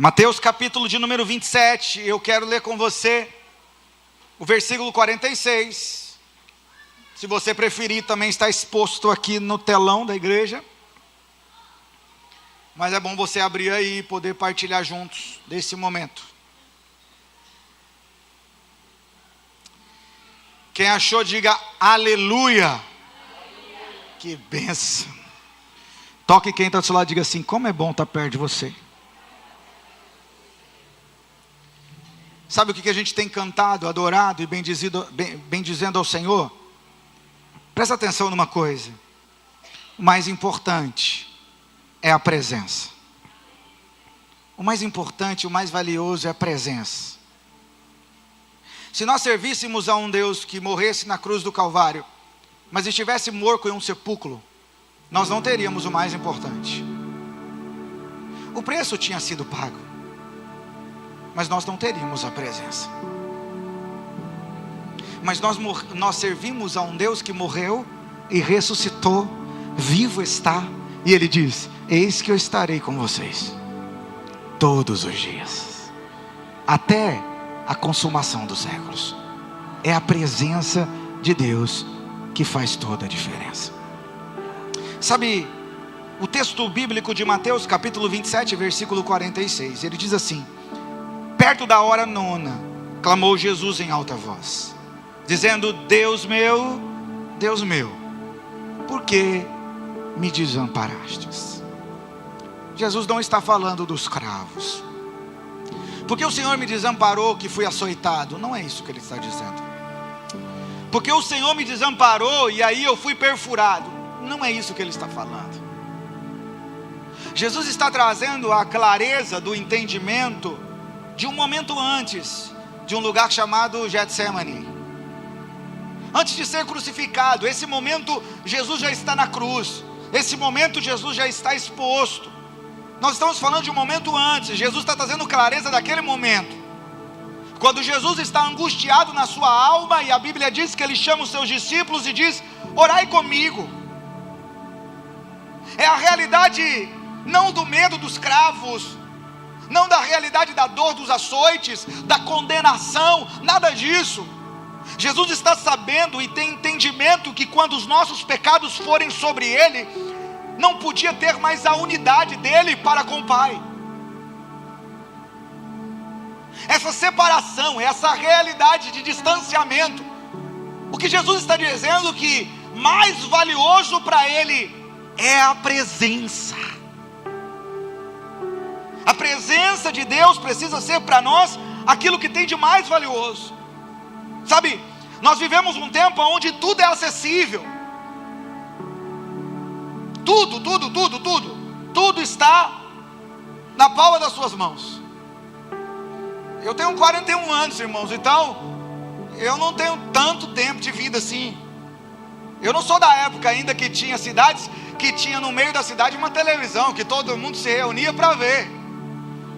Mateus capítulo de número 27, eu quero ler com você o versículo 46. Se você preferir, também está exposto aqui no telão da igreja. Mas é bom você abrir aí e poder partilhar juntos desse momento. Quem achou, diga aleluia. Aleluia. Que bênção. Toque quem está do seu lado e diga assim: como é bom estar perto de você. Sabe o que a gente tem cantado, adorado e bendizendo ao Senhor? Presta atenção numa coisa. O mais importante é a presença. O mais importante, o mais valioso é a presença. Se nós servíssemos a um Deus que morresse na cruz do Calvário, mas estivesse morto em um sepulcro, nós não teríamos o mais importante. O preço tinha sido pago, mas nós não teríamos a presença. Mas nós servimos a um Deus que morreu e ressuscitou, vivo está, e Ele diz: eis que eu estarei com vocês todos os dias, até a consumação dos séculos. É a presença de Deus que faz toda a diferença. Sabe, o texto bíblico de Mateus capítulo 27, versículo 46, ele diz assim: perto da hora nona, clamou Jesus em alta voz, dizendo: Deus meu, por que me desamparastes? Jesus não está falando dos cravos. Porque o Senhor me desamparou que fui açoitado? Não é isso que Ele está dizendo. Porque o Senhor me desamparou e aí eu fui perfurado? Não é isso que Ele está falando. Jesus está trazendo a clareza do entendimento de um momento antes, de um lugar chamado Getsemane. Antes de ser crucificado, esse momento Jesus já está na cruz. Esse momento Jesus já está exposto. Nós estamos falando de um momento antes. Jesus está trazendo clareza daquele momento, quando Jesus está angustiado na sua alma, e a Bíblia diz que Ele chama os seus discípulos e diz: orai comigo. É a realidade não do medo dos cravos, não da realidade da dor dos açoites, da condenação, nada disso. Jesus está sabendo e tem entendimento que quando os nossos pecados forem sobre Ele, não podia ter mais a unidade dele para com o Pai. Essa separação, essa realidade de distanciamento. O que Jesus está dizendo que mais valioso para Ele é a presença. A presença de Deus precisa ser para nós aquilo que tem de mais valioso. Sabe, nós vivemos um tempo onde tudo é acessível. Tudo está na palma das suas mãos. Eu tenho 41 anos, irmãos, então eu não tenho tanto tempo de vida assim. Eu não sou da época ainda que tinha cidades, que tinha no meio da cidade uma televisão, que todo mundo se reunia para ver.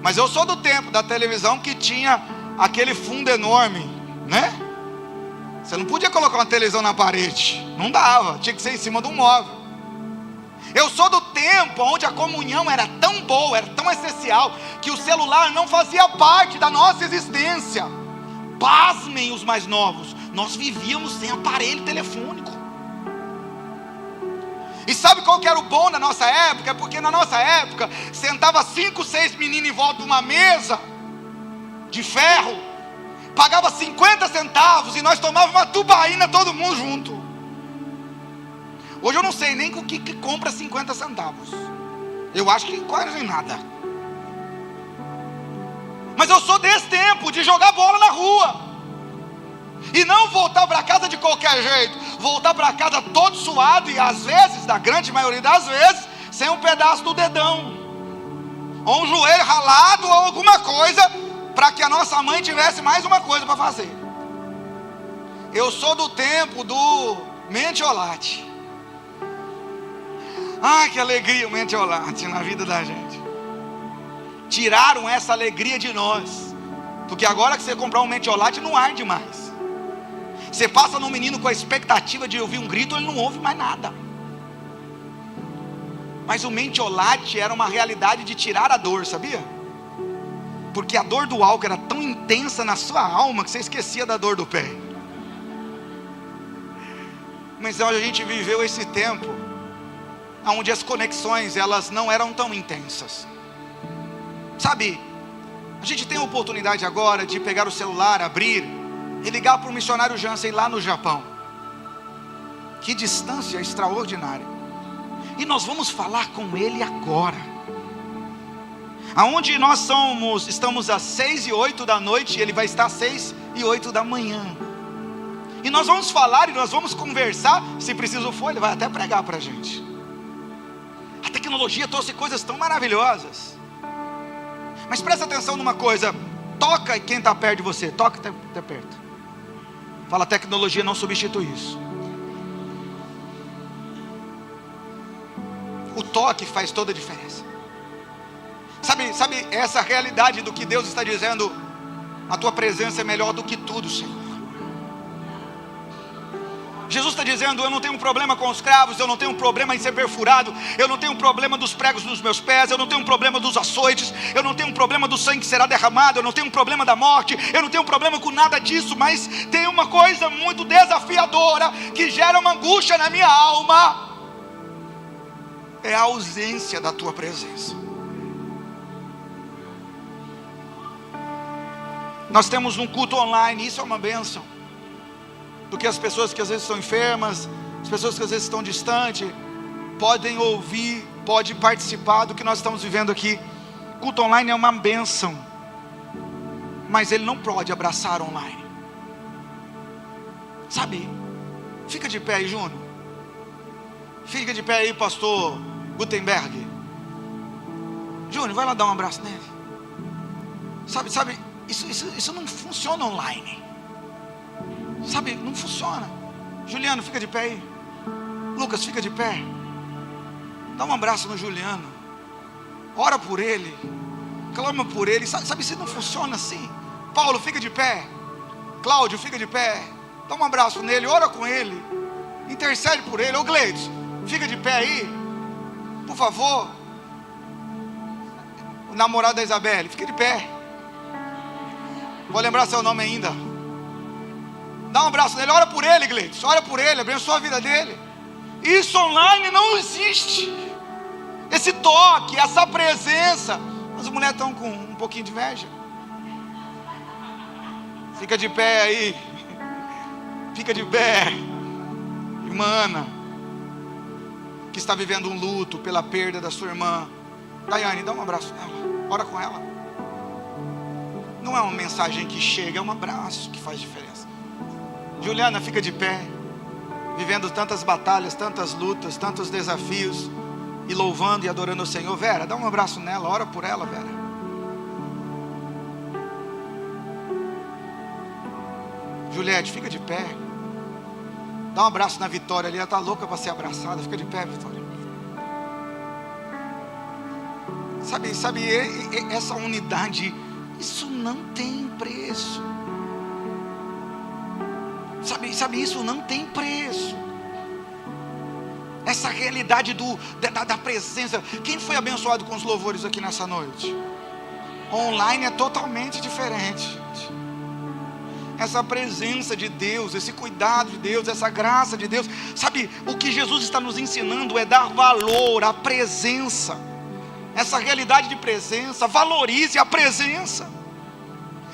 Mas eu sou do tempo da televisão que tinha aquele fundo enorme, né? Você não podia colocar uma televisão na parede, não dava, tinha que ser em cima de um móvel. Eu sou do tempo onde a comunhão era tão boa, era tão essencial, que o celular não fazia parte da nossa existência. Pasmem os mais novos, nós vivíamos sem aparelho telefônico. E sabe qual que era o bom na nossa época? É porque na nossa época, sentava 5, 6 meninos em volta de uma mesa de ferro, pagava 50 centavos e nós tomávamos uma tubaína todo mundo junto. Hoje eu não sei nem com o que compra 50 centavos. Eu acho que quase nada. Mas eu sou desse tempo de jogar bola na rua. E não voltar para casa de qualquer jeito. Voltar para casa todo suado e às vezes, da grande maioria das vezes, sem um pedaço do dedão. Ou um joelho ralado ou alguma coisa, para que a nossa mãe tivesse mais uma coisa para fazer. Eu sou do tempo do mentiolate. Ah, que alegria o mentiolate na vida da gente. Tiraram essa alegria de nós. Porque agora que você comprar um mentiolate não arde mais. Você passa no menino com a expectativa de ouvir um grito, ele não ouve mais nada. Mas o mentiolate era uma realidade de tirar a dor, sabia? Porque a dor do álcool era tão intensa na sua alma que você esquecia da dor do pé. Mas a gente viveu esse tempo onde as conexões elas não eram tão intensas. Sabe, a gente tem a oportunidade agora de pegar o celular, abrir e ligar para o missionário Jansen lá no Japão. Que distância extraordinária. E nós vamos falar com ele agora. Aonde nós estamos às 6:08 da noite, ele vai estar às 6:08 da manhã. E nós vamos falar e nós vamos conversar. Se preciso for, ele vai até pregar para a gente. A tecnologia trouxe coisas tão maravilhosas. Mas presta atenção numa coisa. Toca quem está perto de você. Toca até perto. Fala, a tecnologia não substitui isso. O toque faz toda a diferença. Sabe essa realidade do que Deus está dizendo? A tua presença é melhor do que tudo, Senhor. Jesus está dizendo, eu não tenho um problema com os cravos, eu não tenho um problema em ser perfurado, eu não tenho um problema dos pregos nos meus pés, eu não tenho um problema dos açoites, eu não tenho um problema do sangue que será derramado, eu não tenho um problema da morte, eu não tenho um problema com nada disso, mas tem uma coisa muito desafiadora, que gera uma angústia na minha alma, é a ausência da tua presença. Nós temos um culto online, isso é uma bênção. Porque as pessoas que às vezes estão enfermas, as pessoas que às vezes estão distantes, podem ouvir, podem participar do que nós estamos vivendo aqui. Culto online é uma bênção, mas ele não pode abraçar online. Sabe, fica de pé aí, Júnior. Fica de pé aí, pastor Gutenberg. Júnior, vai lá dar um abraço nele. Sabe, isso não funciona online. Sabe, não funciona. Juliano, fica de pé aí. Lucas, fica de pé. Dá um abraço no Juliano. Ora por ele. Clama por ele. Sabe, isso não funciona assim. Paulo, fica de pé. Cláudio, fica de pé. Dá um abraço nele, ora com ele. Intercede por ele. Ô Gleides, fica de pé aí. Por favor. O namorado da Isabelle, fica de pé. Vou lembrar seu nome ainda. Dá um abraço nele, ora por ele, Gleides. Ora por ele, abençoa a vida dele. Isso online não existe. Esse toque, essa presença. Mas as mulheres estão com um pouquinho de inveja. Fica de pé aí. Fica de pé. Irmã Ana, que está vivendo um luto pela perda da sua irmã. Daiane, dá um abraço nela. Ora com ela. Não é uma mensagem que chega, é um abraço que faz diferença. Juliana, fica de pé, vivendo tantas batalhas, tantas lutas, tantos desafios, e louvando e adorando o Senhor. Vera, dá um abraço nela, ora por ela, Vera. Juliette, fica de pé, dá um abraço na Vitória ali, ela está louca para ser abraçada. Fica de pé, Vitória. Sabe, essa unidade, isso não tem preço. Sabe, isso não tem preço. Essa realidade da presença. Quem foi abençoado com os louvores aqui nessa noite? Online é totalmente diferente, gente. Essa presença de Deus, esse cuidado de Deus, essa graça de Deus. Sabe, o que Jesus está nos ensinando é dar valor à presença. Essa realidade de presença, valorize a presença.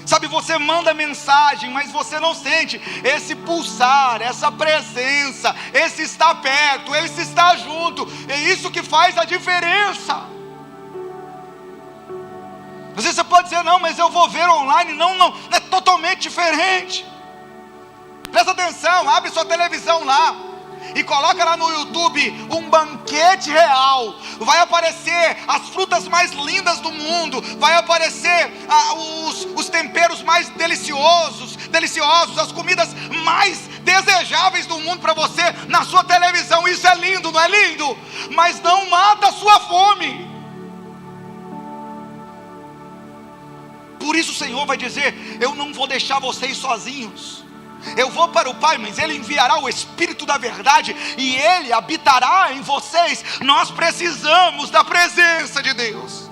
Sabe, você manda mensagem, mas você não sente esse pulsar, essa presença, esse estar perto, esse estar junto. É isso que faz a diferença. Às vezes você pode dizer, não, mas eu vou ver online. Não, é totalmente diferente. Presta atenção, abre sua televisão lá e coloca lá no YouTube um banquete real. Vai aparecer as frutas mais lindas do mundo. Vai aparecer os temperos mais deliciosos, as comidas mais desejáveis do mundo para você na sua televisão. Isso é lindo, não é lindo? Mas não mata a sua fome. Por isso o Senhor vai dizer, eu não vou deixar vocês sozinhos. Eu vou para o Pai, mas Ele enviará o Espírito da verdade e Ele habitará em vocês. Nós precisamos da presença de Deus.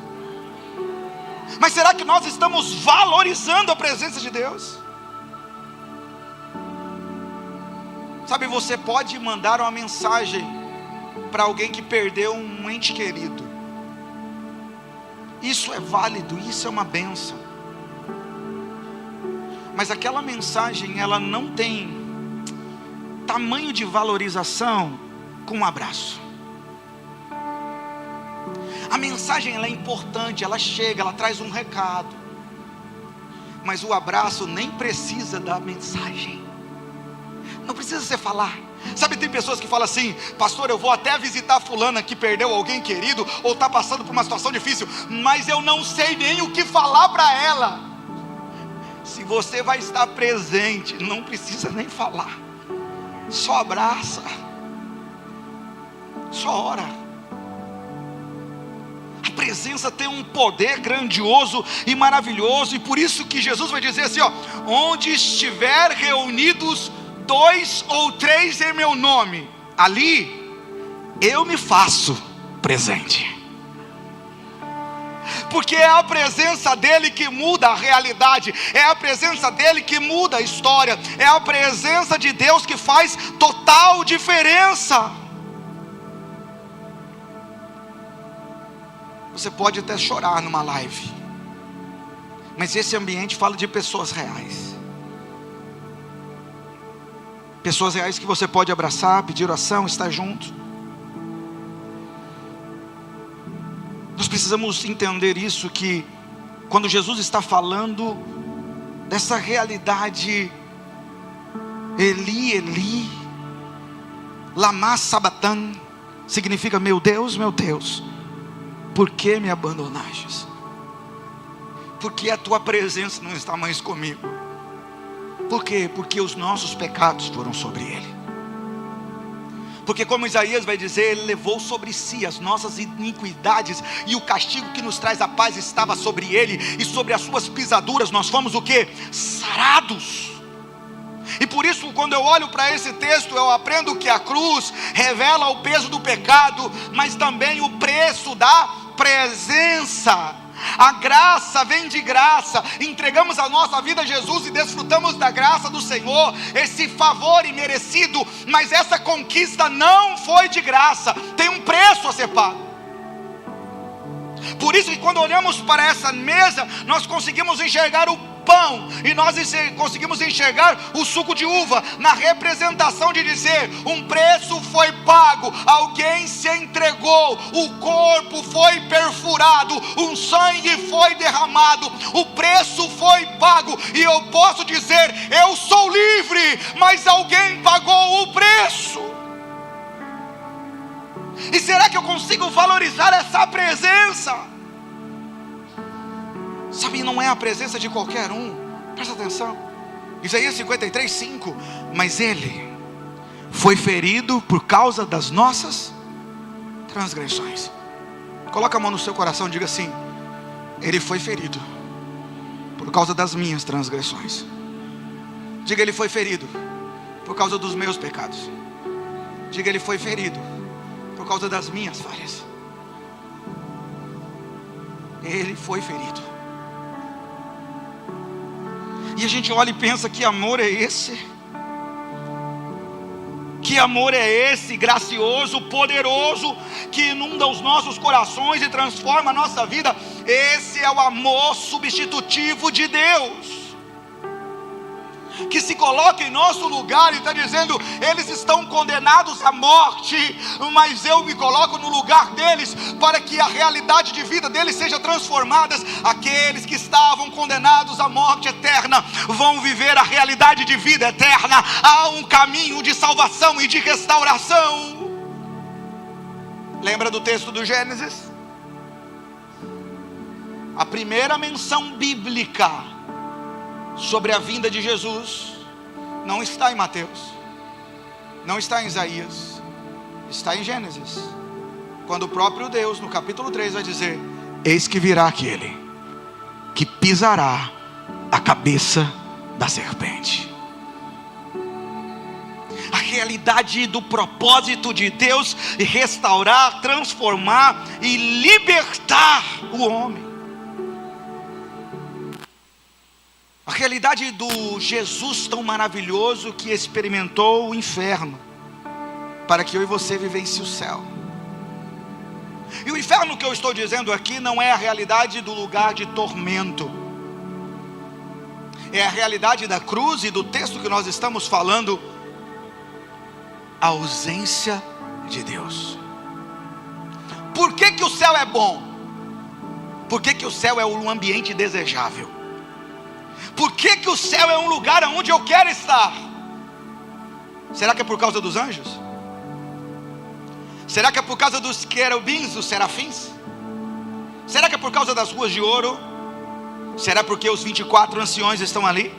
Mas será que nós estamos valorizando a presença de Deus? Sabe, você pode mandar uma mensagem para alguém que perdeu um ente querido. Isso é válido, isso é uma bênção. Mas aquela mensagem, ela não tem tamanho de valorização com um abraço. A mensagem, ela é importante, ela chega, ela traz um recado. Mas o abraço nem precisa da mensagem. Não precisa você falar. Sabe, tem pessoas que falam assim: pastor, eu vou até visitar fulana que perdeu alguém querido, ou está passando por uma situação difícil, mas eu não sei nem o que falar para ela. Se você vai estar presente, não precisa nem falar. Só abraça. Só ora. A presença tem um poder grandioso e maravilhoso. E por isso que Jesus vai dizer assim, ó: onde estiver reunidos 2 ou 3 em meu nome, ali eu me faço presente. Porque é a presença dele que muda a realidade, é a presença dele que muda a história, é a presença de Deus que faz total diferença. Você pode até chorar numa live, mas esse ambiente fala de pessoas reais. Pessoas reais que você pode abraçar, pedir oração, estar junto. Nós precisamos entender isso, que quando Jesus está falando dessa realidade, Eli, Eli, lama sabachthani, significa: meu Deus, por que me abandonastes? Porque a tua presença não está mais comigo. Por quê? Porque os nossos pecados foram sobre ele. Porque, como Isaías vai dizer, ele levou sobre si as nossas iniquidades, e o castigo que nos traz a paz estava sobre ele, e sobre as suas pisaduras nós fomos o quê? Sarados. E por isso, quando eu olho para esse texto, eu aprendo que a cruz revela o peso do pecado, mas também o preço da presença. A graça vem de graça. Entregamos a nossa vida a Jesus e desfrutamos da graça do Senhor, esse favor imerecido. Mas essa conquista não foi de graça, tem um preço a ser pago. Por isso que quando olhamos para essa mesa, nós conseguimos enxergar o pão, e nós conseguimos enxergar o suco de uva, na representação de dizer: um preço foi pago, alguém se entregou, o corpo foi perfurado, um sangue foi derramado, o preço foi pago. E eu posso dizer: eu sou livre, mas alguém pagou o preço. E será que eu consigo valorizar essa presença? Sabe, não é a presença de qualquer um. Presta atenção, Isaías 53:5. Mas ele foi ferido por causa das nossas transgressões. Coloca a mão no seu coração e diga assim: ele foi ferido por causa das minhas transgressões. Diga: ele foi ferido por causa dos meus pecados. Diga: ele foi ferido por causa das minhas falhas. Ele foi ferido. E a gente olha e pensa: que amor é esse? Que amor é esse, gracioso, poderoso, que inunda os nossos corações e transforma a nossa vida? Esse é o amor substitutivo de Deus, que se coloca em nosso lugar e está dizendo: eles estão condenados à morte, mas eu me coloco no lugar deles, para que a realidade de vida deles seja transformada. Aqueles que estavam condenados à morte eterna vão viver a realidade de vida eterna. Há um caminho de salvação e de restauração. Lembra do texto do Gênesis? A primeira menção bíblica sobre a vinda de Jesus não está em Mateus, não está em Isaías, está em Gênesis, quando o próprio Deus, no capítulo 3, vai dizer: eis que virá aquele que pisará a cabeça da serpente. A realidade do propósito de Deus é restaurar, transformar e libertar o homem. A realidade do Jesus tão maravilhoso que experimentou o inferno, para que eu e você vivencie o céu. E o inferno que eu estou dizendo aqui não é a realidade do lugar de tormento, é a realidade da cruz e do texto que nós estamos falando, a ausência de Deus. Por que que o céu é bom? Por que que o céu é um ambiente desejável? Por que que o céu é um lugar onde eu quero estar? Será que é por causa dos anjos? Será que é por causa dos querubins, dos serafins? Será que é por causa das ruas de ouro? Será porque os 24 anciões estão ali?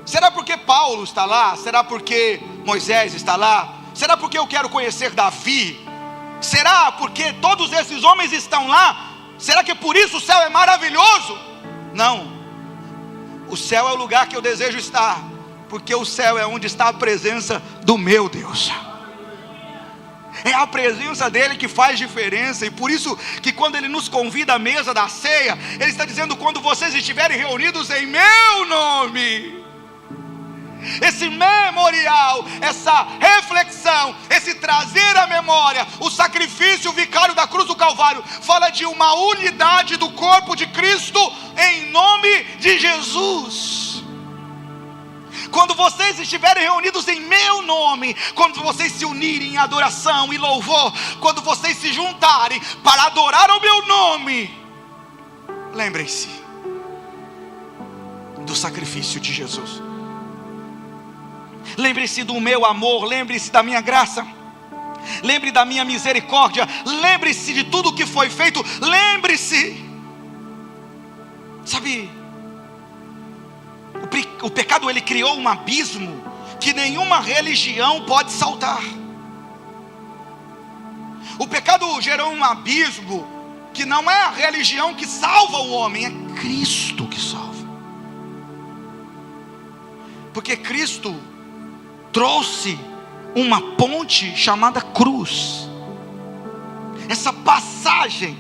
Será porque Paulo está lá? Será porque Moisés está lá? Será porque eu quero conhecer Davi? Será porque todos esses homens estão lá? Será que por isso o céu é maravilhoso? Não. O céu é o lugar que eu desejo estar, porque o céu é onde está a presença do meu Deus. É a presença dele que faz diferença. E por isso que quando ele nos convida à mesa da ceia, ele está dizendo: quando vocês estiverem reunidos em meu nome. Esse memorial, essa reflexão, esse trazer à memória o sacrifício vicário da cruz do Calvário, fala de uma unidade do corpo de Cristo em nome de Jesus. Quando vocês estiverem reunidos em meu nome, quando vocês se unirem em adoração e louvor, quando vocês se juntarem para adorar o meu nome, lembrem-se do sacrifício de Jesus. Lembre-se do meu amor, lembre-se da minha graça, lembre da minha misericórdia, lembre-se de tudo que foi feito, lembre-se. Sabe, o pecado ele criou um abismo que nenhuma religião pode saltar. O pecado gerou um abismo que não é a religião que salva o homem, é Cristo que salva. Porque Cristo trouxe uma ponte chamada cruz, essa passagem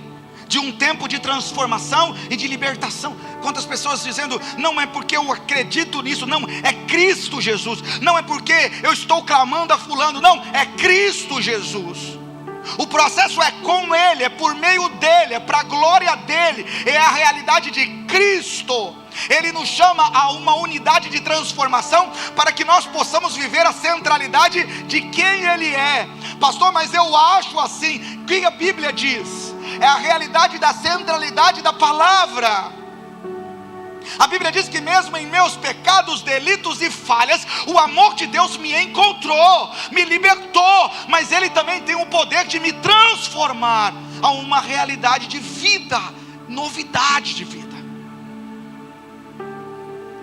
de um tempo de transformação e de libertação. Quantas pessoas dizendo: não é porque eu acredito nisso, não, é Cristo Jesus. Não é porque eu estou clamando a fulano, não, é Cristo Jesus. O processo é com Ele, é por meio dEle, é para a glória dEle, é a realidade de Cristo. Ele nos chama a uma unidade de transformação para que nós possamos viver a centralidade de quem Ele é. Pastor, mas eu acho assim. O que a Bíblia diz? É a realidade da centralidade da palavra. A Bíblia diz que mesmo em meus pecados, delitos e falhas, o amor de Deus me encontrou, me libertou, mas Ele também tem o poder de me transformar a uma realidade de vida, novidade de vida.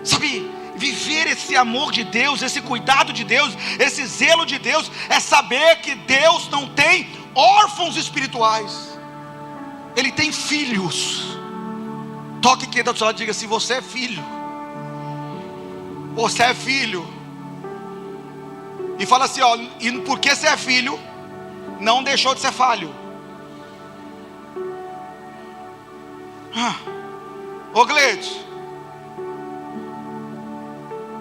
Sabe, viver esse amor de Deus, esse cuidado de Deus, esse zelo de Deus, é saber que Deus não tem órfãos espirituais, Ele tem filhos. Toque quem está do seu lado e diga assim: você é filho. Você é filho. E fala assim: ó, e porque você é filho, não deixou de ser falho. Ô Gleide,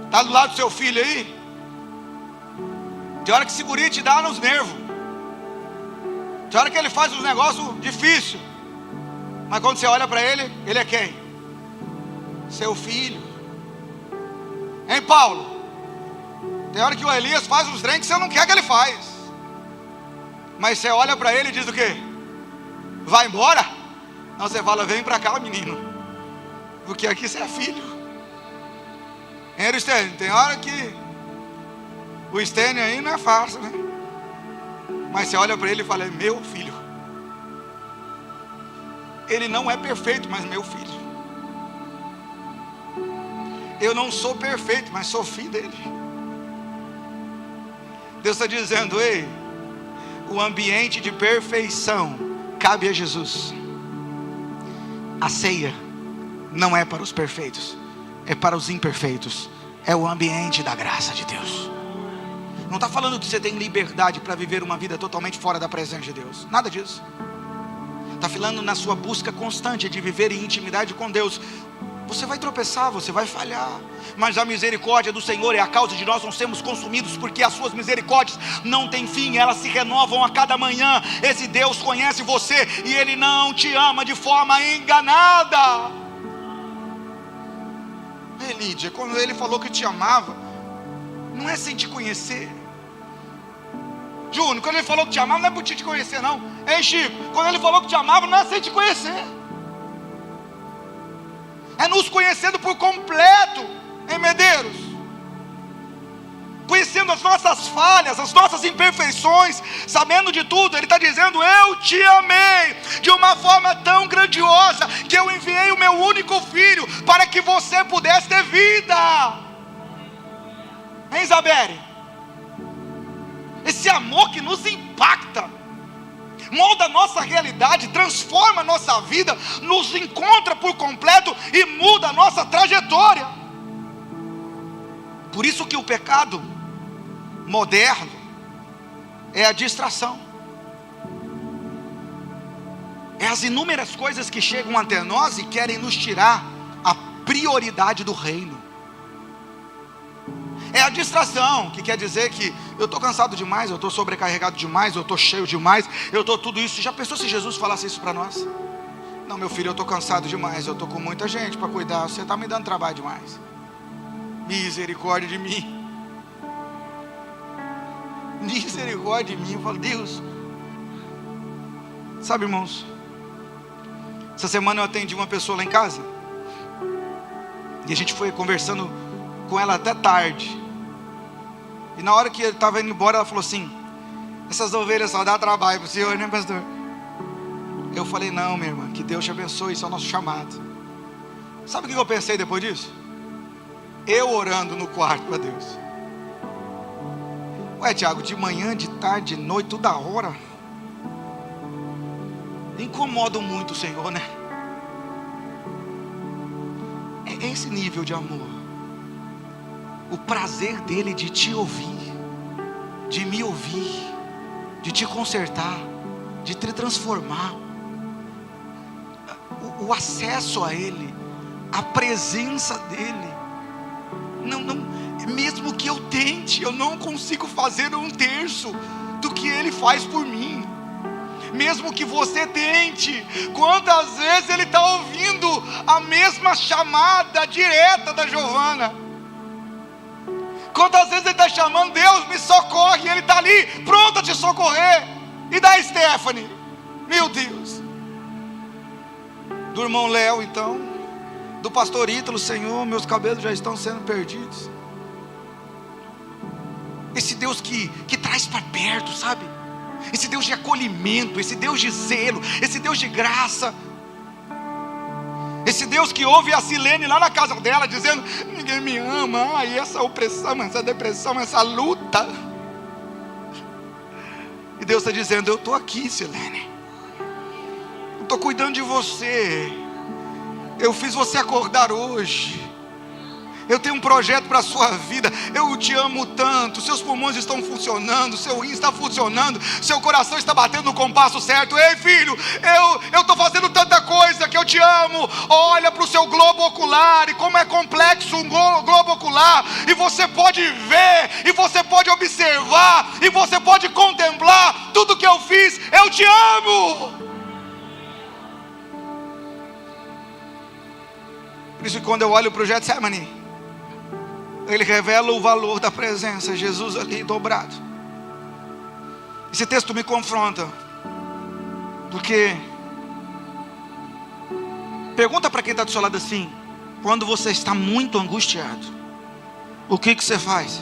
está do lado do seu filho aí? Tem hora que esse guri te dá nos nervos. Tem hora que ele faz uns negócios difíceis. Mas quando você olha para ele, ele é quem? Seu filho. Hein, Paulo? Tem hora que o Elias faz uns trem que você não quer que ele faz. Mas você olha para ele e diz o quê? Vai embora? Não, você fala: vem para cá, menino, porque aqui você é filho. Hein, Stênio? Tem hora que o Stênio aí não é fácil, né? Mas você olha para ele e fala: é meu filho. Ele não é perfeito, mas meu filho. Eu não sou perfeito, mas sou filho dele. Deus está dizendo: ei, o ambiente de perfeição cabe a Jesus. A ceia não é para os perfeitos, é para os imperfeitos. É o ambiente da graça de Deus. Não está falando que você tem liberdade para viver uma vida totalmente fora da presença de Deus, nada disso. Está falando na sua busca constante de viver em intimidade com Deus. Você vai tropeçar, você vai falhar, mas a misericórdia do Senhor é a causa de nós não sermos consumidos, porque as suas misericórdias não têm fim, elas se renovam a cada manhã. Esse Deus conhece você e Ele não te ama de forma enganada. Lídia, quando Ele falou que te amava, não é sem te conhecer. Júnior, quando Ele falou que te amava, não é por te conhecer não. Ei Chico, quando Ele falou que te amava, não é sem te conhecer, é nos conhecendo por completo, em Medeiros, conhecendo as nossas falhas, as nossas imperfeições, sabendo de tudo. Ele está dizendo: eu te amei de uma forma tão grandiosa, que eu enviei o meu único filho, para que você pudesse ter vida. Hein, Isabelle? Esse amor que nos impacta, molda a nossa realidade, transforma a nossa vida, nos encontra por completo e muda a nossa trajetória. Por isso que o pecado moderno é a distração, é as inúmeras coisas que chegam até nós e querem nos tirar a prioridade do reino. É a distração, que quer dizer que eu estou cansado demais, eu estou sobrecarregado demais, eu estou cheio demais, eu estou tudo isso. Já pensou se Jesus falasse isso para nós? Não, meu filho, eu estou cansado demais, eu estou com muita gente para cuidar, você está me dando trabalho demais. Misericórdia de mim. Misericórdia de mim. Eu falo: Deus. Sabe, irmãos, essa semana eu atendi uma pessoa lá em casa, e a gente foi conversando com ela até tarde. E na hora que ele estava indo embora, ela falou assim: essas ovelhas só dá trabalho para o senhor, né, pastor? Eu falei: não, minha irmã, que Deus te abençoe, isso é o nosso chamado. Sabe o que eu pensei depois disso? Eu orando no quarto para Deus. Ué, Tiago, de manhã, de tarde, de noite, toda hora, incomoda muito o Senhor, né? É esse nível de amor, o prazer dele de te ouvir, de me ouvir, de te consertar, de te transformar, o acesso a ele, a presença dele. Não, mesmo que eu tente, eu não consigo fazer 1/3 do que ele faz por mim. Mesmo que você tente, quantas vezes ele está ouvindo a mesma chamada direta da Giovana? Quantas vezes ele está chamando: Deus me socorre, e ele está ali, pronto a te socorrer. E da Stephanie, meu Deus, do irmão Léo, então, do pastor Ítalo: Senhor, meus cabelos já estão sendo perdidos. Esse Deus que traz para perto, sabe? Esse Deus de acolhimento, esse Deus de zelo, esse Deus de graça. Esse Deus que ouve a Silene lá na casa dela dizendo: ninguém me ama, ai, essa opressão, essa depressão, essa luta. E Deus está dizendo: eu estou aqui, Silene, eu estou cuidando de você, eu fiz você acordar hoje, eu tenho um projeto para a sua vida, eu te amo tanto. Seus pulmões estão funcionando, seu rim está funcionando, seu coração está batendo no compasso certo. Ei filho, eu estou fazendo tanta coisa que eu te amo. Olha para o seu globo ocular, e como é complexo um globo ocular, e você pode ver, e você pode observar, e você pode contemplar tudo que eu fiz. Eu te amo. Por isso que quando eu olho para o Getsemane, ele revela o valor da presença, Jesus ali dobrado. Esse texto me confronta, porque pergunta para quem está do seu lado assim: quando você está muito angustiado, o que você faz?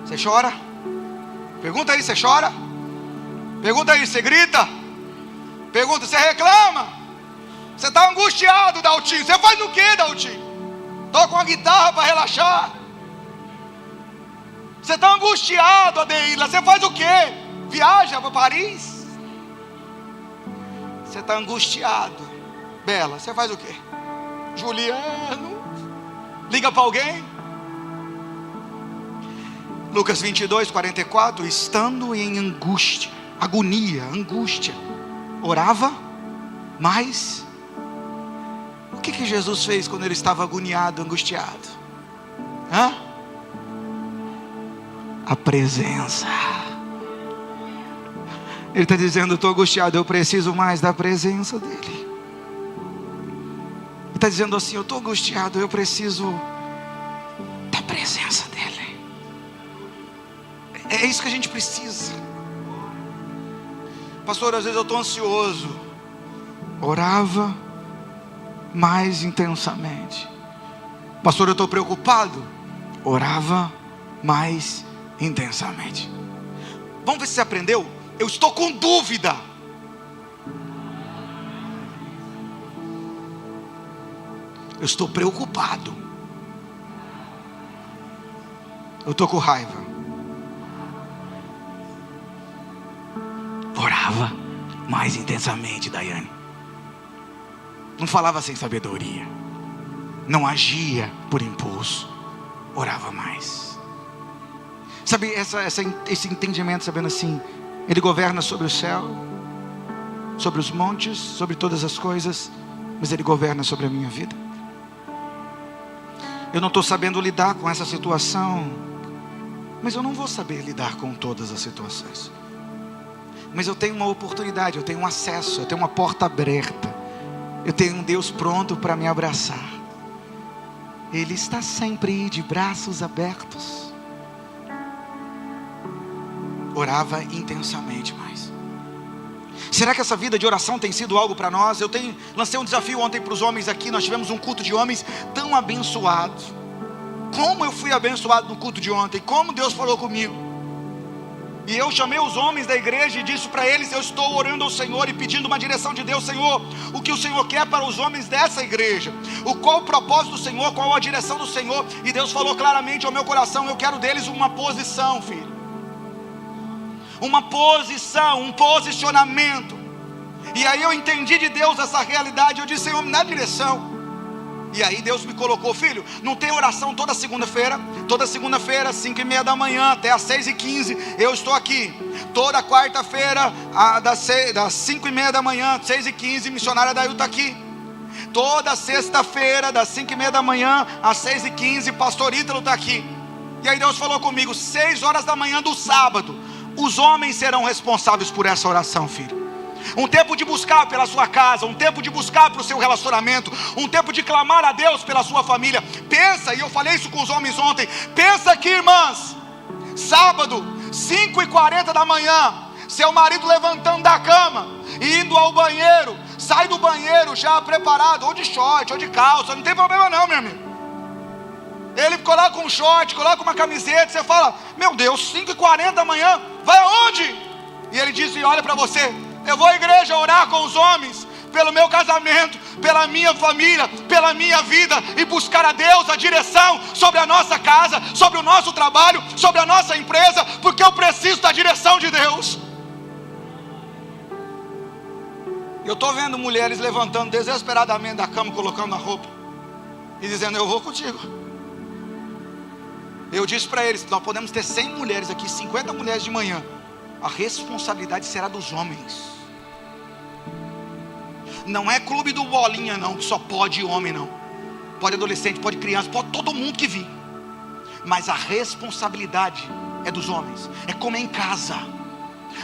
Você chora? Pergunta aí, você chora? Pergunta aí, você grita? Pergunta, você reclama? Você está angustiado, Daltinho, você faz o que, Daltinho? Toca uma guitarra para relaxar? Você está angustiado, Adeila, você faz o quê? Viaja para Paris? Você está angustiado, Bela, você faz o quê? Juliano, liga para alguém? Lucas 22:44, estando em angústia, agonia, angústia, orava, mas o que Jesus fez quando ele estava agoniado, angustiado? A presença. Ele está dizendo: eu estou angustiado, eu preciso mais da presença dele. Ele está dizendo assim: eu estou angustiado, eu preciso da presença dele. É isso que a gente precisa. Pastor, às vezes eu estou ansioso. Orava mais intensamente. Pastor, eu estou preocupado. Orava mais intensamente. Vamos ver se você aprendeu. Eu estou com dúvida. Eu estou preocupado. Eu estou com raiva. Orava mais intensamente, Daiane. Não falava sem sabedoria. Não agia por impulso. Orava mais. Sabe, esse entendimento, sabendo assim, Ele governa sobre o céu, sobre os montes, sobre todas as coisas, mas Ele governa sobre a minha vida. Eu não estou sabendo lidar com essa situação, mas eu não vou saber lidar com todas as situações. Mas eu tenho uma oportunidade, eu tenho um acesso, eu tenho uma porta aberta. Eu tenho um Deus pronto para me abraçar. Ele está sempre de braços abertos. Orava intensamente mais. Será que essa vida de oração tem sido algo para nós? Lancei um desafio ontem para os homens aqui. Nós tivemos um culto de homens tão abençoado. Como eu fui abençoado no culto de ontem. Como Deus falou comigo. E eu chamei os homens da igreja e disse para eles: eu estou orando ao Senhor e pedindo uma direção de Deus. Senhor, o que o Senhor quer para os homens dessa igreja? Qual o propósito do Senhor? Qual a direção do Senhor? E Deus falou claramente ao meu coração: eu quero deles uma posição, filho. Uma posição, um posicionamento. E aí eu entendi de Deus essa realidade. Eu disse: Senhor, me dá direção. E aí Deus me colocou: filho, não tem oração toda segunda-feira? Toda segunda-feira, 5:30 da manhã até às 6:15, eu estou aqui. Toda quarta-feira, das 5:30 da manhã, 6:15, missionária Dail está aqui. Toda sexta-feira, das 5:30 da manhã às 6:15, pastor Ítalo está aqui. E aí Deus falou comigo: 6 horas da manhã do sábado, os homens serão responsáveis por essa oração, filho. Um tempo de buscar pela sua casa, um tempo de buscar para o seu relacionamento, um tempo de clamar a Deus pela sua família. Pensa, e eu falei isso com os homens ontem, pensa aqui, irmãs, sábado, 5:40 da manhã, seu marido levantando da cama, indo ao banheiro, sai do banheiro já preparado, ou de short, ou de calça, não tem problema não, meu amigo. Ele coloca um short, coloca uma camiseta, você fala: meu Deus, 5:40 da manhã, vai aonde? E ele diz e olha para você: eu vou à igreja orar com os homens, pelo meu casamento, pela minha família, pela minha vida, e buscar a Deus a direção sobre a nossa casa, sobre o nosso trabalho, sobre a nossa empresa, porque eu preciso da direção de Deus. Eu estou vendo mulheres levantando desesperadamente da cama, colocando a roupa e dizendo: eu vou contigo. Eu disse para eles: nós podemos ter 100 mulheres aqui, 50 mulheres de manhã, a responsabilidade será dos homens. Não é clube do bolinha não, que só pode homem não. Pode adolescente, pode criança, pode todo mundo que vir. Mas a responsabilidade é dos homens. É como em casa.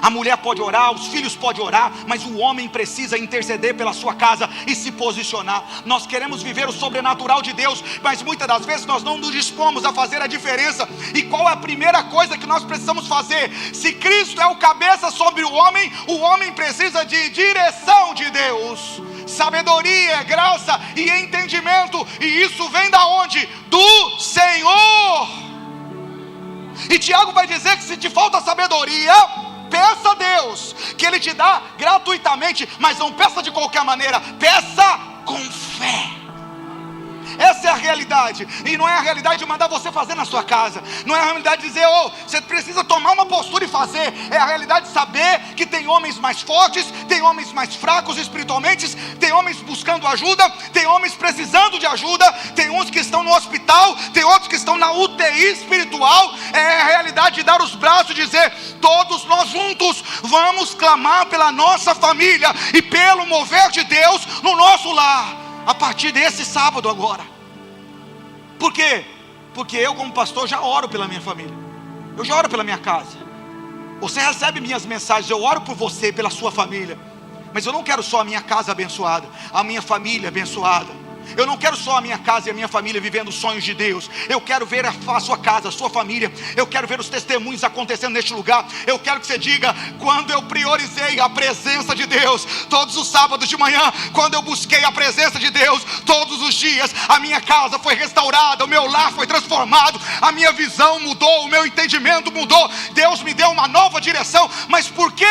A mulher pode orar, os filhos podem orar, mas o homem precisa interceder pela sua casa e se posicionar. Nós queremos viver o sobrenatural de Deus, mas muitas das vezes nós não nos dispomos a fazer a diferença. E qual é a primeira coisa que nós precisamos fazer? Se Cristo é o cabeça sobre o homem precisa de direção de Deus, sabedoria, graça e entendimento. E isso vem da onde? Do Senhor. E Tiago vai dizer que se te falta sabedoria, peça a Deus, que Ele te dá gratuitamente, mas não peça de qualquer maneira, peça com fé. Essa é a realidade, e não é a realidade de mandar você fazer na sua casa, não é a realidade de dizer: oh, você precisa tomar uma postura e fazer. É a realidade de saber que tem homens mais fortes, tem homens mais fracos espiritualmente, tem homens buscando ajuda, tem homens precisando de ajuda, tem uns que estão no hospital, tem outros que estão na UTI espiritual. É a realidade de dar os braços e dizer: todos nós juntos vamos clamar pela nossa família e pelo mover de Deus no nosso lar. a partir desse sábado agora. Por quê? Porque eu, como pastor, já oro pela minha família, eu já oro pela minha casa. Você recebe minhas mensagens, eu oro por você, pela sua família. Mas eu não quero só a minha casa abençoada, a minha família abençoada. Eu não quero só a minha casa e a minha família vivendo os sonhos de Deus. Eu quero ver a sua casa, a sua família. Eu quero ver os testemunhos acontecendo neste lugar. Eu quero que você diga: quando eu priorizei a presença de Deus, todos os sábados de manhã, quando eu busquei a presença de Deus, todos os dias, a minha casa foi restaurada, o meu lar foi transformado, a minha visão mudou, o meu entendimento mudou. Deus me deu uma nova direção. Mas por quê?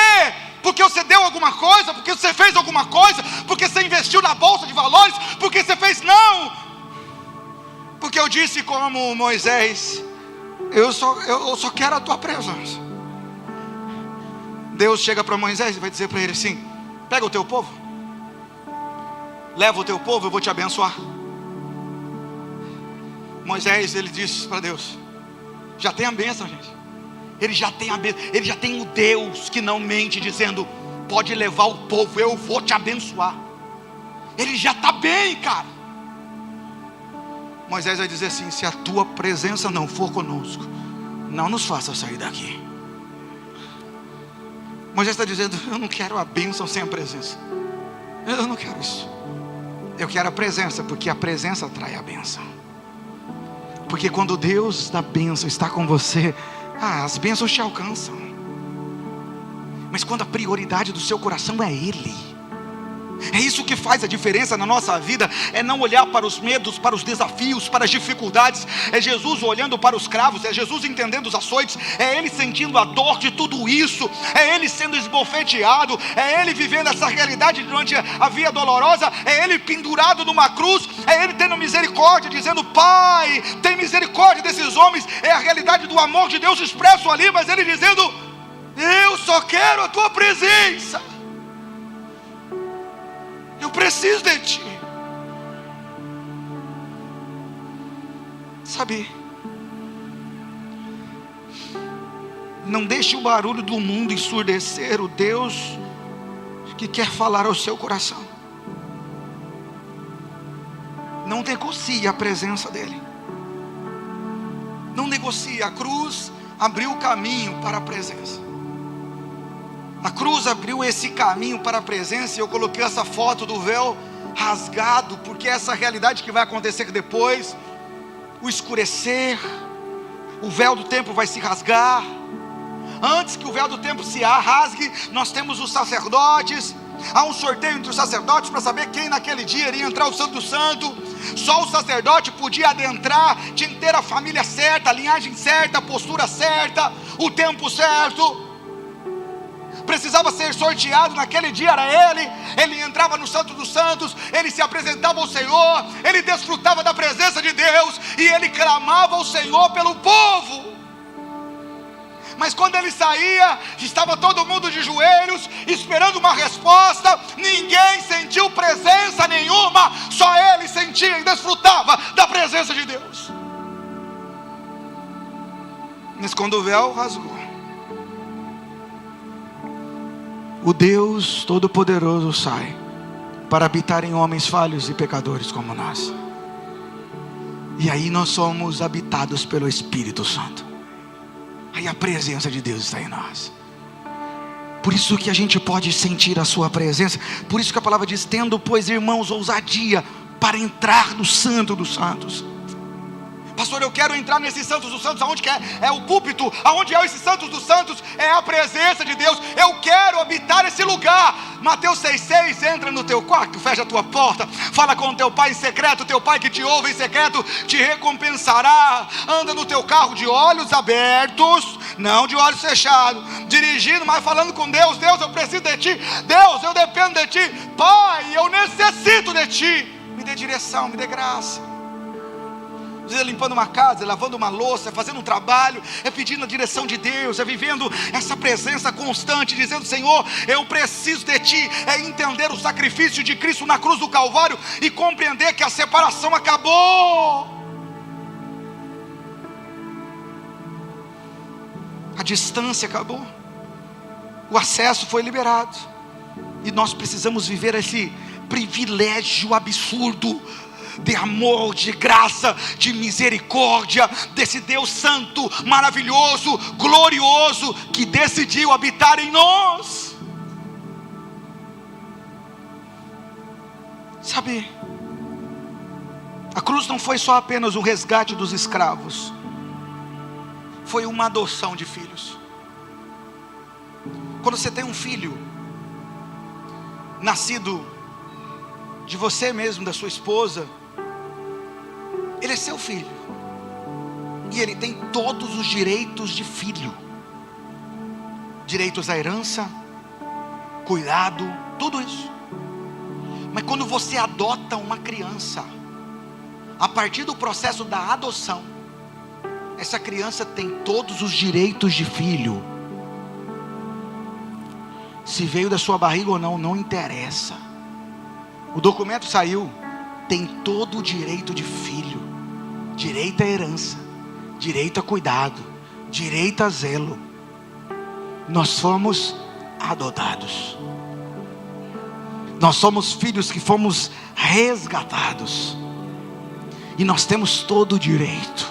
Porque você deu alguma coisa, porque você fez alguma coisa, porque você investiu na bolsa de valores, porque você fez, não, porque eu disse como Moisés: eu só quero a tua presença. Deus chega para Moisés e vai dizer para ele assim: pega o teu povo, leva o teu povo, eu vou te abençoar. Moisés, ele disse para Deus: já tem a bênção, gente. Ele já tem a bênção, ele já tem o Deus que não mente, dizendo: pode levar o povo, eu vou te abençoar. Ele já está bem, cara. Moisés vai dizer assim: se a tua presença não for conosco, não nos faça sair daqui. Moisés está dizendo: eu não quero a bênção sem a presença. Eu não quero isso. Eu quero a presença, porque a presença atrai a bênção. Porque quando Deus da bênção está com você, as bênçãos te alcançam. Mas quando a prioridade do seu coração é Ele, é isso que faz a diferença na nossa vida. É não olhar para os medos, para os desafios, para as dificuldades. É Jesus olhando para os cravos, é Jesus entendendo os açoites, é Ele sentindo a dor de tudo isso, é Ele sendo esbofeteado, é Ele vivendo essa realidade durante a via dolorosa, é Ele pendurado numa cruz, é Ele tendo misericórdia, dizendo: Pai, tem misericórdia desses homens. É a realidade do amor de Deus expresso ali, mas Ele dizendo: eu só quero a tua presença. Eu preciso de ti. Sabe, não deixe o barulho do mundo ensurdecer o Deus que quer falar ao seu coração. Não negocie a presença dEle. Não negocie. A cruz abriu o caminho para a presença. A cruz abriu esse caminho para a presença. E eu coloquei essa foto do véu rasgado, porque essa realidade que vai acontecer depois, o escurecer, o véu do templo vai se rasgar. Antes que o véu do templo se rasgue, nós temos os sacerdotes. Há um sorteio entre os sacerdotes para saber quem naquele dia iria entrar o Santo do Santo. Só o sacerdote podia adentrar, tinha que ter a família certa, a linhagem certa, a postura certa, o tempo certo. Precisava ser sorteado naquele dia, era ele. Ele entrava no Santo dos Santos, ele se apresentava ao Senhor, ele desfrutava da presença de Deus, e ele clamava ao Senhor pelo povo. Mas quando ele saía, estava todo mundo de joelhos, esperando uma resposta. Ninguém sentiu presença nenhuma, só ele sentia e desfrutava da presença de Deus. Mas quando o véu rasgou, o Deus Todo-Poderoso sai para habitar em homens falhos e pecadores como nós. E aí nós somos habitados pelo Espírito Santo. Aí a presença de Deus está em nós. Por isso que a gente pode sentir a sua presença. Por isso que a palavra diz: tendo, pois, irmãos, ousadia para entrar no Santo dos Santos. Pastor, eu quero entrar nesses Santos dos Santos. Aonde que é? É o púlpito. Aonde é esses Santos dos Santos? É a presença de Deus. Eu quero habitar esse lugar. Mateus 6,6, entra no teu quarto, fecha a tua porta, fala com o teu pai em secreto. Teu pai que te ouve em secreto te recompensará. Anda no teu carro de olhos abertos, não de olhos fechados, dirigindo, mas falando com Deus: Deus, eu preciso de ti. Deus, eu dependo de ti. Pai, eu necessito de ti. Me dê direção, me dê graça. É limpando uma casa, é lavando uma louça, é fazendo um trabalho, é pedindo a direção de Deus, é vivendo essa presença constante, dizendo: Senhor, eu preciso de ti. É entender o sacrifício de Cristo na cruz do Calvário e compreender que a separação acabou. A distância acabou, o acesso foi liberado, e nós precisamos viver privilégio absurdo de amor, de graça, de misericórdia, desse Deus santo, maravilhoso, glorioso, que decidiu habitar em nós. Sabe, a cruz não foi só apenas o resgate dos escravos, foi uma adoção de filhos. Quando você tem um filho nascido de você mesmo, da sua esposa, ele é seu filho, e ele tem todos os direitos de filho, direitos à herança, cuidado, tudo isso. Mas quando você adota uma criança, a partir do processo da adoção, essa criança tem todos os direitos de filho. Se veio da sua barriga ou não, não interessa. O documento saiu, tem todo o direito de filho, direito à herança, direito a cuidado, direito a zelo. Nós fomos adotados. Nós somos filhos que fomos resgatados. E nós temos todo o direito.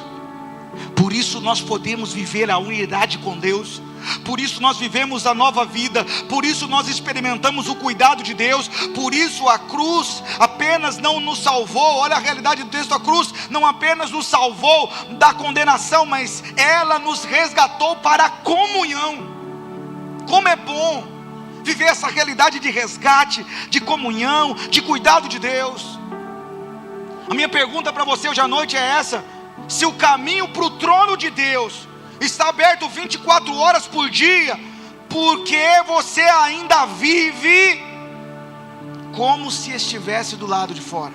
Por isso nós podemos viver a unidade com Deus. Por isso nós vivemos a nova vida. Por isso nós experimentamos o cuidado de Deus. Por isso a cruz apenas não nos salvou. Olha a realidade do texto. A cruz não apenas nos salvou da condenação, mas ela nos resgatou para a comunhão. Como é bom viver essa realidade de resgate, de comunhão, de cuidado de Deus. A minha pergunta para você hoje à noite é essa: se o caminho para o trono de Deus está aberto 24 horas por dia, por que você ainda vive como se estivesse do lado de fora?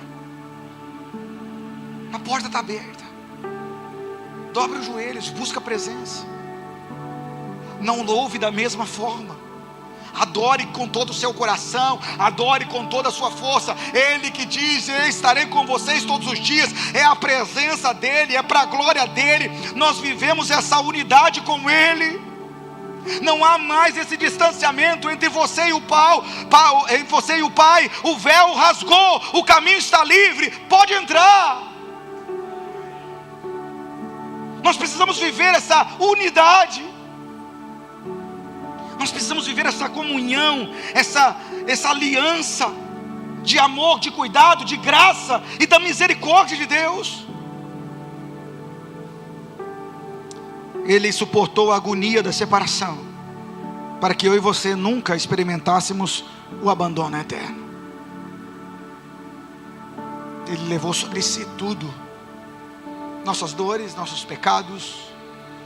A porta está aberta. Dobre os joelhos, busca a presença. Não louve da mesma forma. Adore com todo o seu coração, adore com toda a sua força. Ele que diz: eu estarei com vocês todos os dias. É a presença dEle, é para a glória dEle. Nós vivemos essa unidade com Ele. Não há mais esse distanciamento entre você e o Pai. O véu rasgou, o caminho está livre, pode entrar. Nós precisamos viver essa unidade. Nós precisamos viver essa comunhão, essa aliança de amor, de cuidado, de graça e da misericórdia de Deus. Ele suportou a agonia da separação, para que eu e você nunca experimentássemos o abandono eterno. Ele levou sobre si tudo, nossas dores, nossos pecados,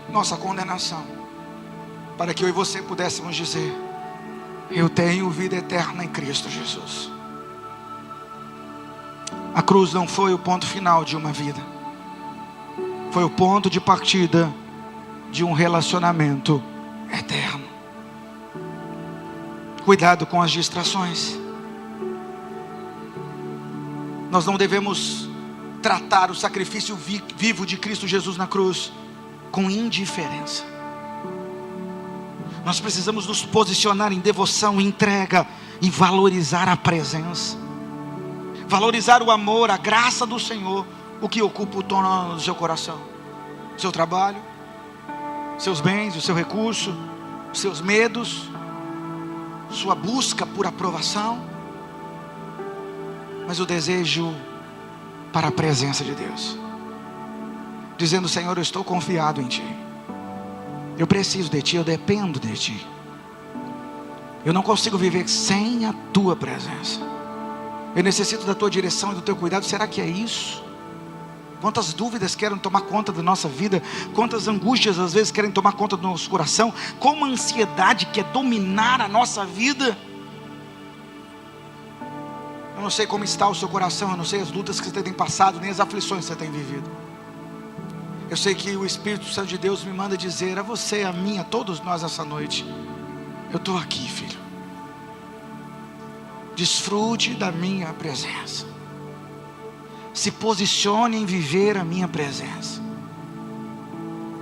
nossa condenação, para que eu e você pudéssemos dizer: eu tenho vida eterna em Cristo Jesus. A cruz não foi o ponto final de uma vida, foi o ponto de partida de um relacionamento eterno. Cuidado com as distrações. Nós não devemos tratar o sacrifício vivo de Cristo Jesus na cruz com indiferença. Nós precisamos nos posicionar em devoção, entrega e valorizar a presença, valorizar o amor, a graça do Senhor, o que ocupa o trono do seu coração, seu trabalho, seus bens, o seu recurso, seus medos, sua busca por aprovação, mas o desejo para a presença de Deus, dizendo: Senhor, eu estou confiado em Ti. Eu preciso de Ti, eu dependo de Ti. Eu não consigo viver sem a Tua presença. Eu necessito da Tua direção e do Teu cuidado. Será que é isso? Quantas dúvidas querem tomar conta da nossa vida, quantas angústias às vezes querem tomar conta do nosso coração, como a ansiedade quer dominar a nossa vida. Eu não sei como está o seu coração, eu não sei as lutas que você tem passado, nem as aflições que você tem vivido. Eu sei que o Espírito Santo de Deus me manda dizer a você, a mim, a todos nós essa noite: eu estou aqui, filho. Desfrute da minha presença. Se posicione em viver a minha presença.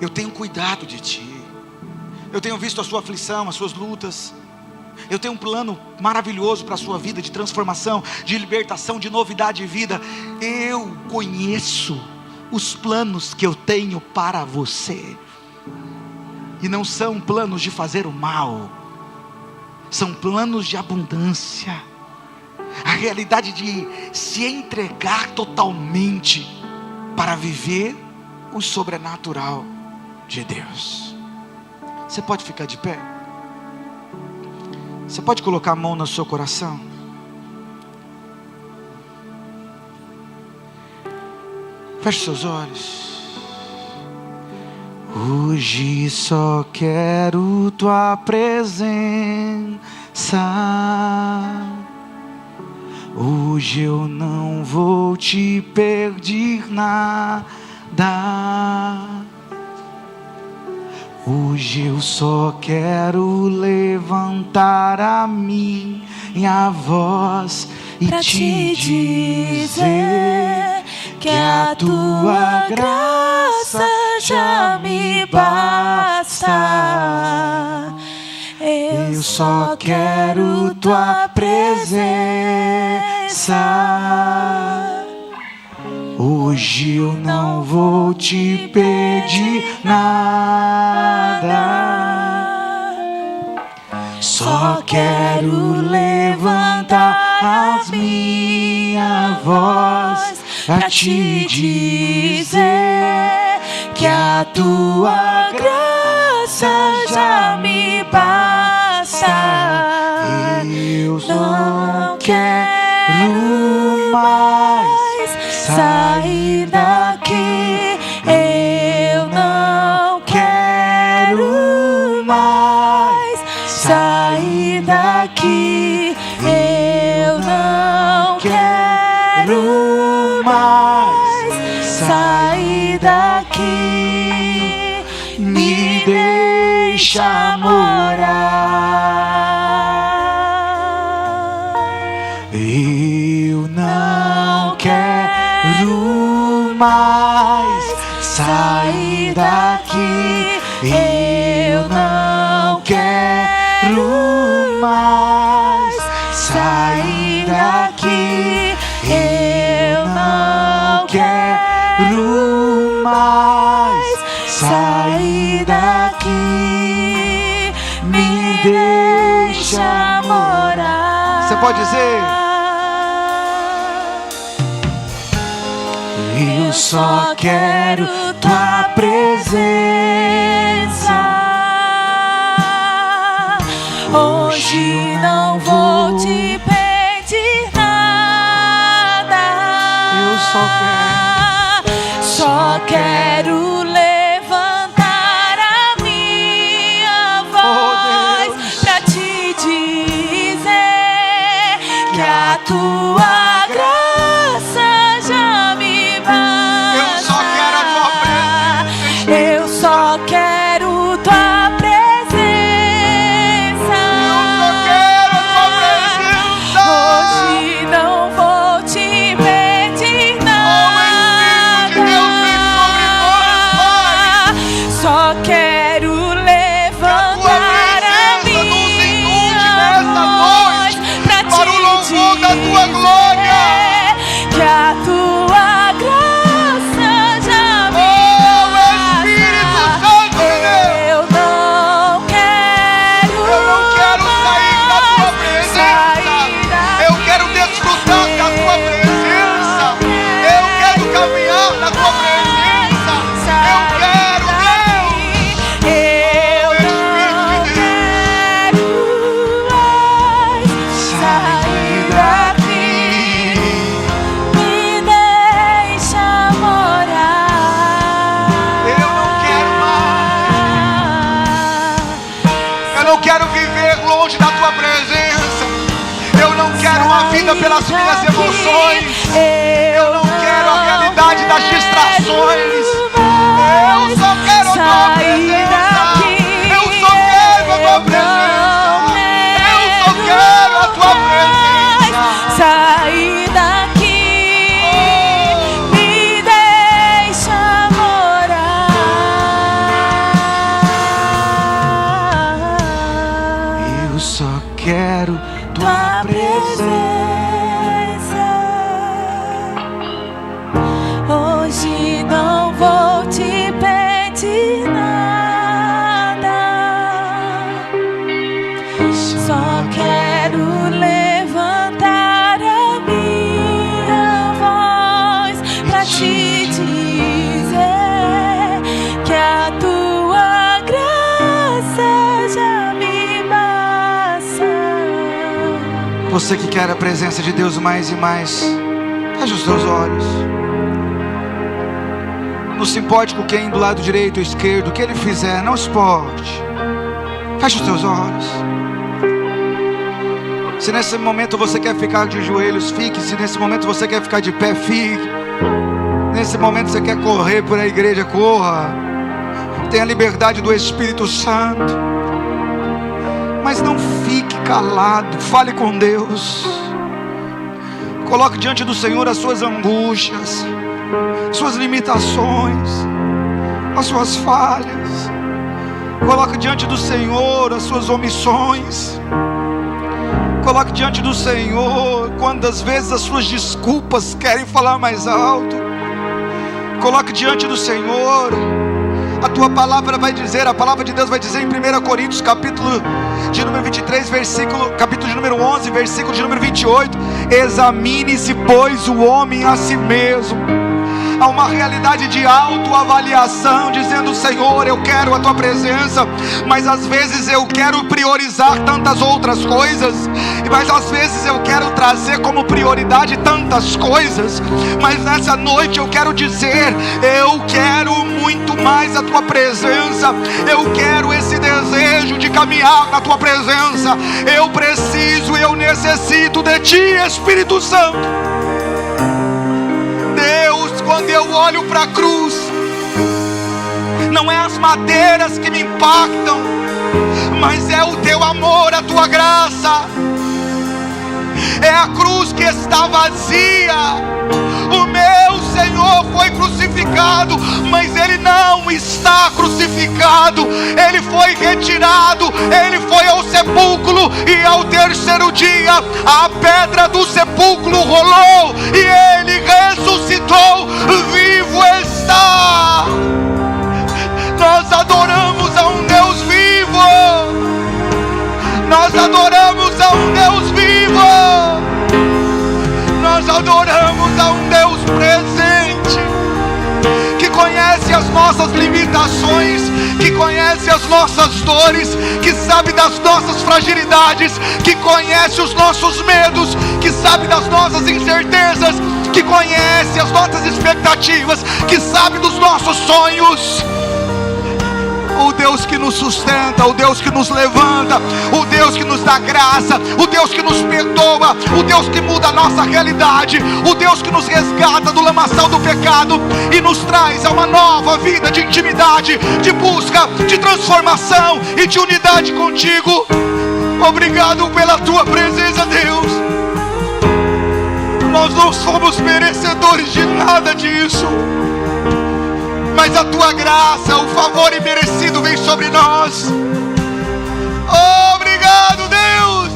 Eu tenho cuidado de ti. Eu tenho visto a sua aflição, as suas lutas. Eu tenho um plano maravilhoso para a sua vida, de transformação, de libertação, de novidade de vida. Eu conheço os planos que eu tenho para você. E não são planos de fazer o mal, são planos de abundância. A realidade de se entregar totalmente para viver o sobrenatural de Deus. Você pode ficar de pé? Você pode colocar a mão no seu coração? Feche seus olhos. Hoje só quero tua presença. Hoje eu não vou te pedir nada. Hoje eu só quero levantar a minha voz e pra te dizer que a tua graça já me basta. Eu só quero tua presença. Hoje eu não vou te pedir nada. Só quero levantar a minha voz pra te dizer que a tua graça já me basta. Eu não quero mais sair daqui. Eu não quero mais sair daqui. Eu não quero mais sair daqui. Me deixa morar. Eu não quero mais sair daqui. Eu não quero mais sair daqui. Eu não quero mais sair daqui. Me deixa morar. Você pode dizer? Eu só quero tua presença. Hoje não vou te pedir nada. Eu só quero levantar a minha voz pra te dizer que a tua graça já me basta. Eu só quero a tua presença. Eu só quero tua presença. Hoje não vou te pedir nada. Só quero levantar a minha voz pra te dizer que a tua graça já me basta. Eu não quero sair da tua presença. Eu quero desfrutar da tua presença. Eu quero caminhar na tua presença. Eu quero, Deus. Eu não quero mais sair daqui. Me deixa morar. Eu não quero mais. Eu não quero viver longe da tua presença. Eu não quero uma vida pelas minhas emoções. Eu não quero a realidade das distrações. Eu só quero a tua presença. Eu só quero a tua presença. Eu só quero a tua presença. Sair daqui, me deixa morar. Eu só quero quero tua presença. Hoje não vou te pedir nada, só quero levantar a minha voz pra te dizer que a tua graça já me basta. Você que quer a presença de Deus mais e mais, feche os seus olhos. Não se importe com quem do lado direito ou esquerdo, o que ele fizer, não se importe. Feche os seus olhos. Se nesse momento você quer ficar de joelhos, fique. Se nesse momento você quer ficar de pé, fique. Nesse momento você quer correr por a igreja, corra. Tenha a liberdade do Espírito Santo. Mas não fique calado, fale com Deus. Coloque diante do Senhor as suas angústias, suas limitações, as suas falhas. Coloque diante do Senhor as suas omissões. Coloque diante do Senhor quantas vezes as suas desculpas querem falar mais alto. Coloque diante do Senhor. A tua palavra vai dizer, a palavra de Deus vai dizer em 1 Coríntios capítulo de número 23, capítulo de número 11, versículo de número 28. Examine-se, pois, o homem a si mesmo. Há uma realidade de autoavaliação, dizendo: Senhor, eu quero a tua presença, mas às vezes eu quero priorizar tantas outras coisas, mas às vezes eu quero trazer como prioridade tantas coisas. Mas nessa noite eu quero dizer: eu quero muito mais a tua presença, eu quero esse desejo de caminhar na tua presença. Eu preciso, eu necessito de ti, Espírito Santo. Quando eu olho para a cruz, não é as madeiras que me impactam, mas é o teu amor, a tua graça. É a cruz que está vazia. O meu Senhor foi crucificado, mas Ele não está crucificado. Ele foi retirado, Ele foi ao sepulcro, e ao terceiro dia a pedra do sepulcro rolou e Ele ressuscitou, vivo está. Nós adoramos a um Deus vivo. Nós adoramos a um Deus vivo. Nós adoramos a um Deus presente, que conhece as nossas limitações, que conhece as nossas dores, que sabe das nossas fragilidades, que conhece os nossos medos, que sabe das nossas incertezas, que conhece as nossas expectativas, que sabe dos nossos sonhos. O Deus que nos sustenta, o Deus que nos levanta, o Deus que nos dá graça, o Deus que nos perdoa, o Deus que muda a nossa realidade, o Deus que nos resgata do lamaçal do pecado e nos traz a uma nova vida de intimidade, de busca, de transformação e de unidade contigo. Obrigado pela tua presença, Deus. Nós não somos merecedores de nada disso, mas a tua graça, o favor imerecido vem sobre nós. Obrigado, Deus.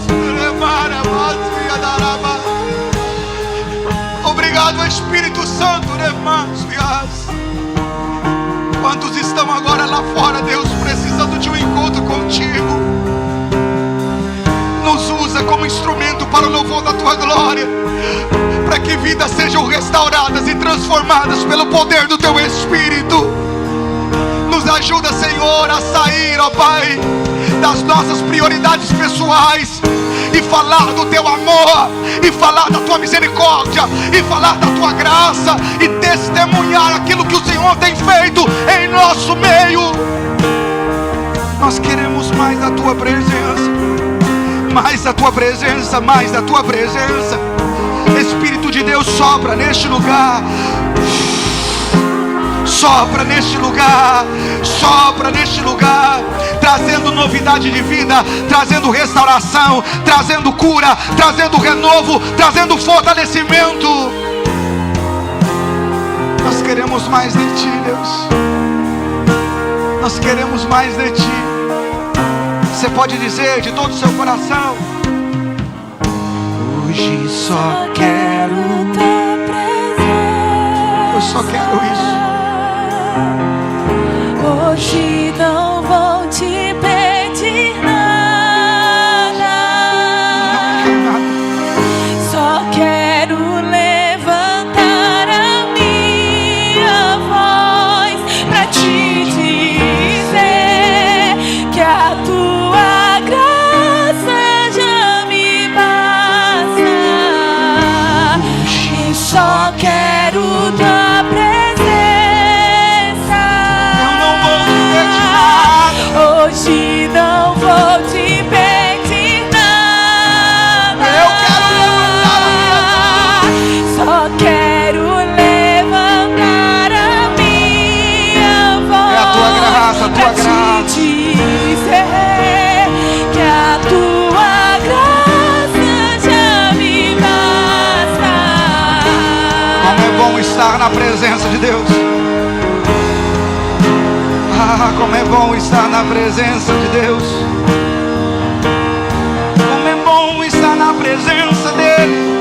Obrigado, Espírito Santo. Quantos estão agora lá fora, Deus, precisando de um encontro contigo? Nos usa como instrumento para o louvor da tua glória, para que vidas sejam restauradas e transformadas pelo poder do teu Espírito. Nos ajuda, Senhor, a sair, ó Pai, das nossas prioridades pessoais e falar do teu amor, e falar da tua misericórdia, e falar da tua graça, e testemunhar aquilo que o Senhor tem feito em nosso meio. Nós queremos mais da tua presença, mais da tua presença, mais da tua presença. Espírito de Deus, sopra neste lugar. Sopra neste lugar, sopra neste lugar, trazendo novidade de vida, trazendo restauração, trazendo cura, trazendo renovo, trazendo fortalecimento. Nós queremos mais de ti, Deus. Nós queremos mais de ti. Você pode dizer de todo o seu coração: Hoje só quero, tua presença. eu só quero isso. Hoje não vou te pedir nada, só quero levantar a minha voz pra te dizer que a tua graça já me basta. E só quero tua presença. Hoje não vou te pedir nada. Eu quero levantar a minha voz. Só quero levantar a minha voz. É a tua graça, a tua pra graça. te dizer que a tua graça já me basta. Como é bom estar na presença de Deus. Ah, como é bom estar na presença de Deus. Como é bom estar na presença dEle.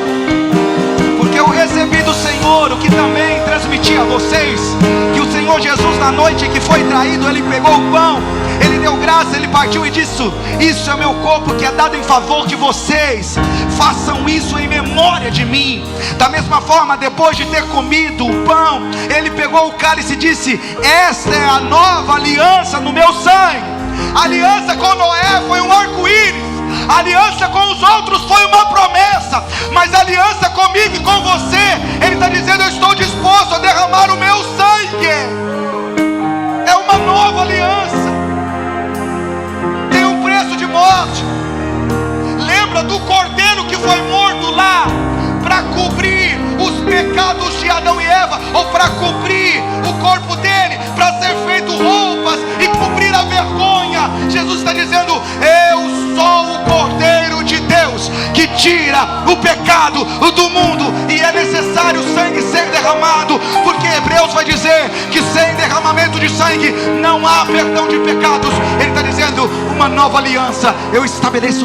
Porque eu recebi do Senhor o que também transmiti a vocês, que o Senhor Jesus, na noite que foi traído, Ele pegou o pão, Ele deu graça, Ele partiu e disse: isso é meu corpo que é dado em favor de vocês, façam isso em memória de mim. Da mesma forma, depois de ter comido o pão, Ele pegou o cálice e disse: esta é a nova aliança no meu sangue. A aliança com Noé foi um arco-íris, a aliança com os outros foi uma promessa, mas a aliança comigo e com você, Ele está dizendo: eu estou disposto a derramar o meu sangue. É uma nova aliança, tem um preço de morte. Lembra do cordeiro que foi morto lá para cobrir os pecados de Adão e Eva, ou para cobrir o corpo dele, para ser feito roupas e cobrir a vergonha? Jesus está dizendo: eu sou o Cordeiro de Deus que tira o pecado do mundo, e é necessário o sangue ser derramado, porque Hebreus vai dizer que sem derramamento de sangue não há perdão de pecados. Ele está dizendo: uma nova aliança eu estabeleço